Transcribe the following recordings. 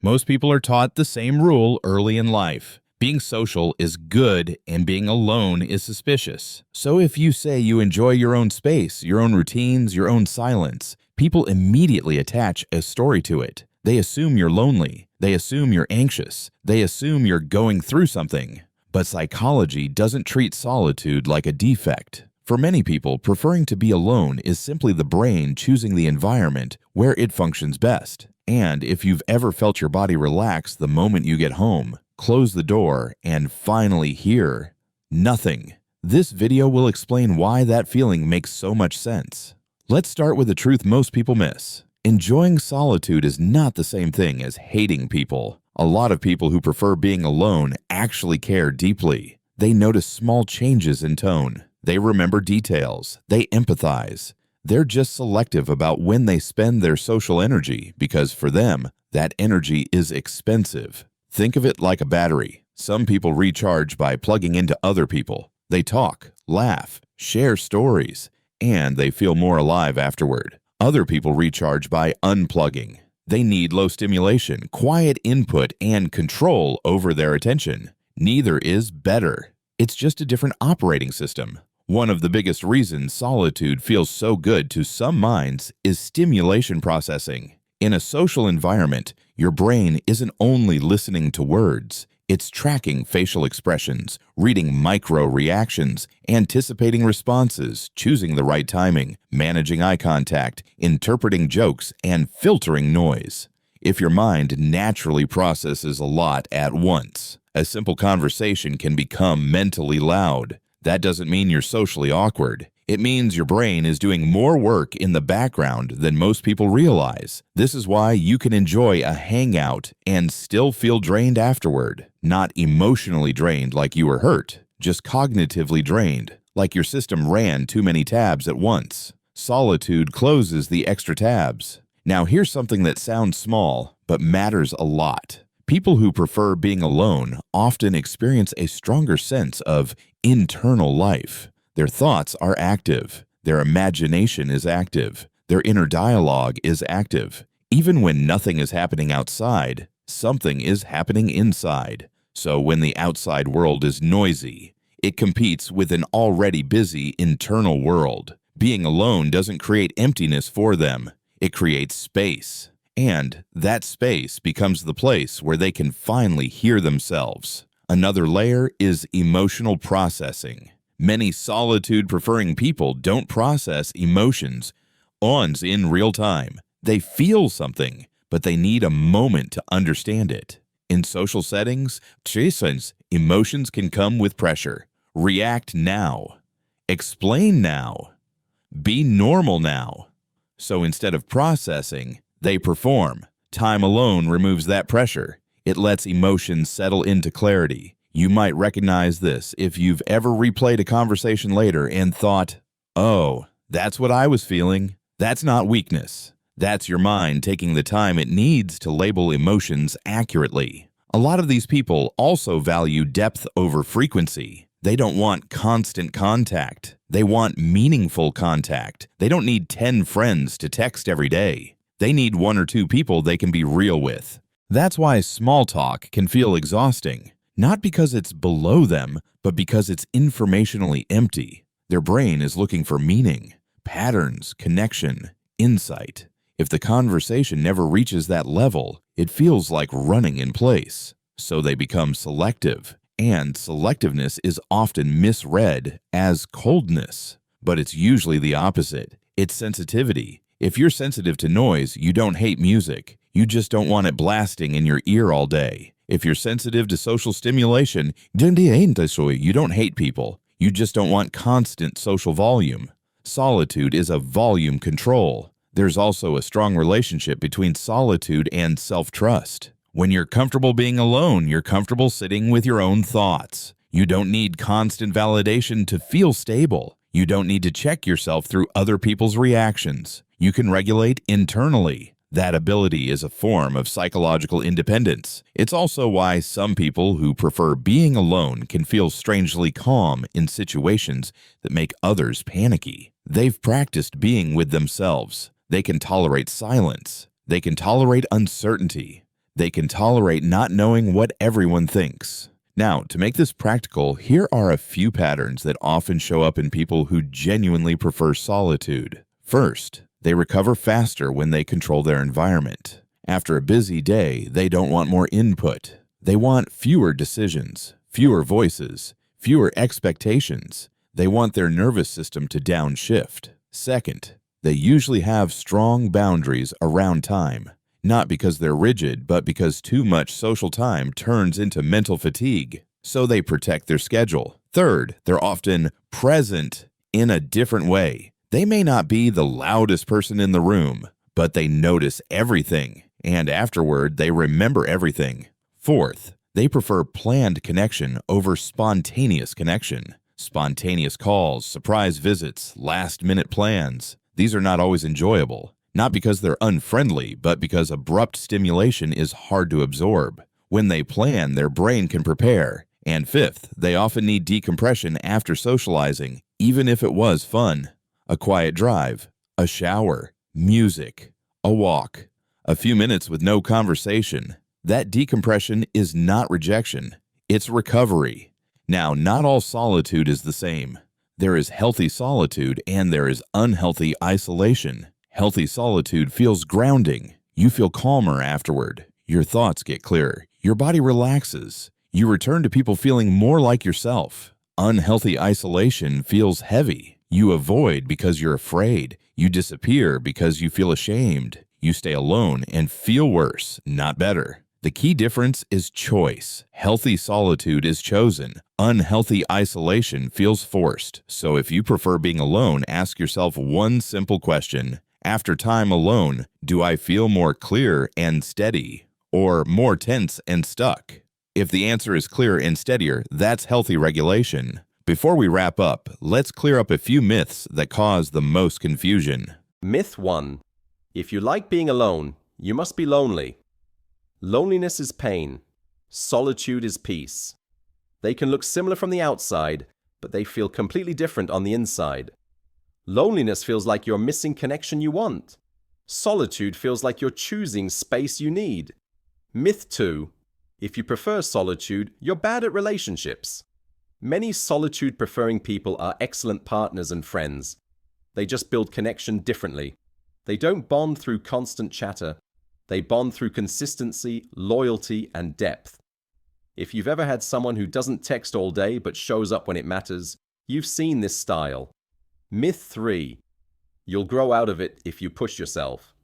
Most people are taught the same rule early in life. Being social is good and being alone is suspicious. So if you say you enjoy your own space, your own routines, your own silence, people immediately attach a story to it. They assume you're lonely. They assume you're anxious. They assume you're going through something. But psychology doesn't treat solitude like a defect. For many people, preferring to be alone is simply the brain choosing the environment where it functions best. And if you've ever felt your body relax the moment you get home, close the door, and finally hear nothing, this video will explain why that feeling makes so much sense. Let's start with the truth most people miss. Enjoying solitude is not the same thing as hating people. A lot of people who prefer being alone actually care deeply. They notice small changes in tone. They remember details. They empathize. They're just selective about when they spend their social energy because for them, that energy is expensive. Think of it like a battery. Some people recharge by plugging into other people. They talk, laugh, share stories, and they feel more alive afterward. Other people recharge by unplugging. They need low stimulation, quiet input, and control over their attention. Neither is better. It's just a different operating system. One of the biggest reasons solitude feels so good to some minds is stimulation processing. In a social environment, your brain isn't only listening to words, it's tracking facial expressions, reading micro reactions, anticipating responses, choosing the right timing, managing eye contact, interpreting jokes, and filtering noise. If your mind naturally processes a lot at once, a simple conversation can become mentally loud. That doesn't mean you're socially awkward. It means your brain is doing more work in the background than most people realize. This is why you can enjoy a hangout and still feel drained afterward. Not emotionally drained like you were hurt, just cognitively drained, like your system ran too many tabs at once. Solitude closes the extra tabs. Now here's something that sounds small, but matters a lot. People who prefer being alone often experience a stronger sense of internal life. Their thoughts are active. Their imagination is active. Their inner dialogue is active. Even when nothing is happening outside, something is happening inside. So when the outside world is noisy, it competes with an already busy internal world. Being alone doesn't create emptiness for them. It creates space. And that space becomes the place where they can finally hear themselves. Another layer is emotional processing. Many solitude-preferring people don't process emotions in real time. They feel something, but they need a moment to understand it. In social settings, emotions can come with pressure. React now. Explain now. Be normal now. So instead of processing, they perform. Time alone removes that pressure. It lets emotions settle into clarity. You might recognize this if you've ever replayed a conversation later and thought, "Oh, that's what I was feeling." That's not weakness. That's your mind taking the time it needs to label emotions accurately. A lot of these people also value depth over frequency. They don't want constant contact. They want meaningful contact. They don't need 10 friends to text every day. They need 1 or 2 people they can be real with. That's why small talk can feel exhausting, not because it's below them, but because it's informationally empty. Their brain is looking for meaning, patterns, connection, insight. If the conversation never reaches that level, it feels like running in place. So they become selective, and selectiveness is often misread as coldness. But it's usually the opposite. It's sensitivity. If you're sensitive to noise, you don't hate music. You just don't want it blasting in your ear all day. If you're sensitive to social stimulation, you don't hate people. You just don't want constant social volume. Solitude is a volume control. There's also a strong relationship between solitude and self-trust. When you're comfortable being alone, you're comfortable sitting with your own thoughts. You don't need constant validation to feel stable. You don't need to check yourself through other people's reactions. You can regulate internally. That ability is a form of psychological independence. It's also why some people who prefer being alone can feel strangely calm in situations that make others panicky. They've practiced being with themselves. They can tolerate silence. They can tolerate uncertainty. They can tolerate not knowing what everyone thinks. Now, to make this practical, here are a few patterns that often show up in people who genuinely prefer solitude. First, they recover faster when they control their environment. After a busy day, they don't want more input. They want fewer decisions, fewer voices, fewer expectations. They want their nervous system to downshift. Second, they usually have strong boundaries around time. Not because they're rigid, but because too much social time turns into mental fatigue. So they protect their schedule. Third, they're often present in a different way. They may not be the loudest person in the room, but they notice everything, and afterward, they remember everything. Fourth, they prefer planned connection over spontaneous connection. Spontaneous calls, surprise visits, last-minute plans. These are not always enjoyable. Not because they're unfriendly, but because abrupt stimulation is hard to absorb. When they plan, their brain can prepare. And fifth, they often need decompression after socializing, even if it was fun. A quiet drive, a shower, music, a walk, a few minutes with no conversation. That decompression is not rejection, it's recovery. Now, not all solitude is the same. There is healthy solitude and there is unhealthy isolation. Healthy solitude feels grounding. You feel calmer afterward. Your thoughts get clearer. Your body relaxes. You return to people feeling more like yourself. Unhealthy isolation feels heavy. You avoid because you're afraid. You disappear because you feel ashamed. You stay alone and feel worse, not better. The key difference is choice. Healthy solitude is chosen. Unhealthy isolation feels forced. So if you prefer being alone, ask yourself one simple question. After time alone, do I feel more clear and steady, or more tense and stuck? If the answer is clearer and steadier, that's healthy regulation. Before we wrap up, let's clear up a few myths that cause the most confusion. Myth 1. If you like being alone, you must be lonely. Loneliness is pain. Solitude is peace. They can look similar from the outside, but they feel completely different on the inside. Loneliness feels like you're missing connection you want. Solitude feels like you're choosing space you need. Myth 2. If you prefer solitude, you're bad at relationships. Many solitude-preferring people are excellent partners and friends. They just build connection differently. They don't bond through constant chatter. They bond through consistency, loyalty, and depth. If you've ever had someone who doesn't text all day but shows up when it matters, you've seen this style. Myth 3. You'll grow out of it if you push yourself.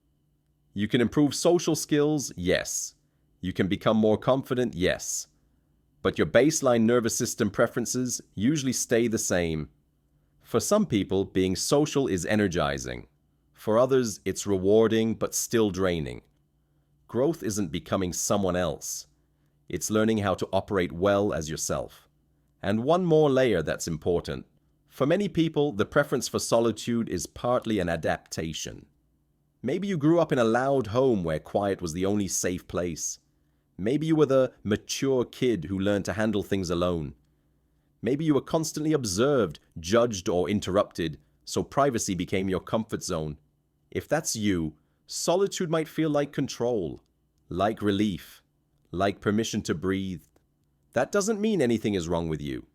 You can improve social skills, yes. You can become more confident, yes. But your baseline nervous system preferences usually stay the same. For some people, being social is energizing. For others, it's rewarding but still draining. Growth isn't becoming someone else. It's learning how to operate well as yourself. And one more layer that's important. For many people, the preference for solitude is partly an adaptation. Maybe you grew up in a loud home where quiet was the only safe place. Maybe you were the mature kid who learned to handle things alone. Maybe you were constantly observed, judged, or interrupted, so privacy became your comfort zone. If that's you, solitude might feel like control, like relief, like permission to breathe. That doesn't mean anything is wrong with you.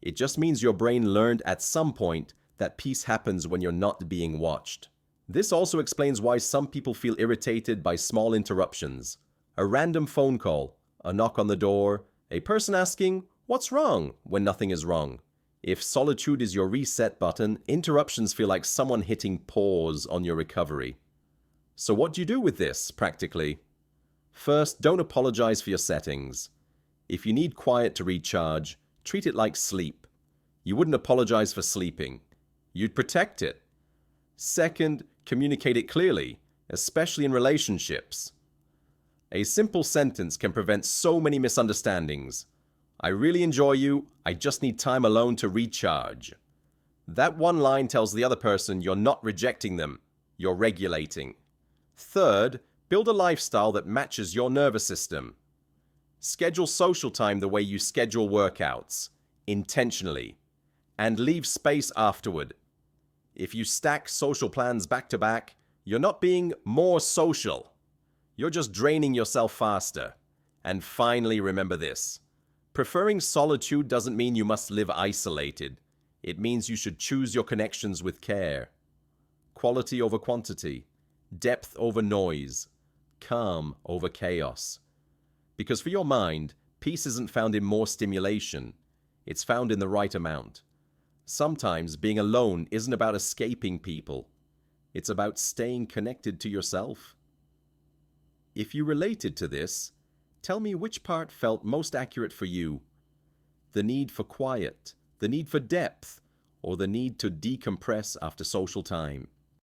It just means your brain learned at some point that peace happens when you're not being watched. This also explains why some people feel irritated by small interruptions. A random phone call, a knock on the door, a person asking, "What's wrong?" when nothing is wrong. If solitude is your reset button, interruptions feel like someone hitting pause on your recovery. So what do you do with this, practically? First, don't apologize for your settings. If you need quiet to recharge, treat it like sleep. You wouldn't apologize for sleeping. You'd protect it. Second, communicate it clearly, especially in relationships. A simple sentence can prevent so many misunderstandings. I really enjoy you, I just need time alone to recharge. That one line tells the other person you're not rejecting them, you're regulating. Third, build a lifestyle that matches your nervous system. Schedule social time the way you schedule workouts, intentionally, and leave space afterward. If you stack social plans back to back, you're not being more social. You're just draining yourself faster. And finally, remember this. Preferring solitude doesn't mean you must live isolated. It means you should choose your connections with care. Quality over quantity. Depth over noise. Calm over chaos. Because for your mind, peace isn't found in more stimulation. It's found in the right amount. Sometimes being alone isn't about escaping people. It's about staying connected to yourself. If you related to this, tell me which part felt most accurate for you. The need for quiet, the need for depth, or the need to decompress after social time.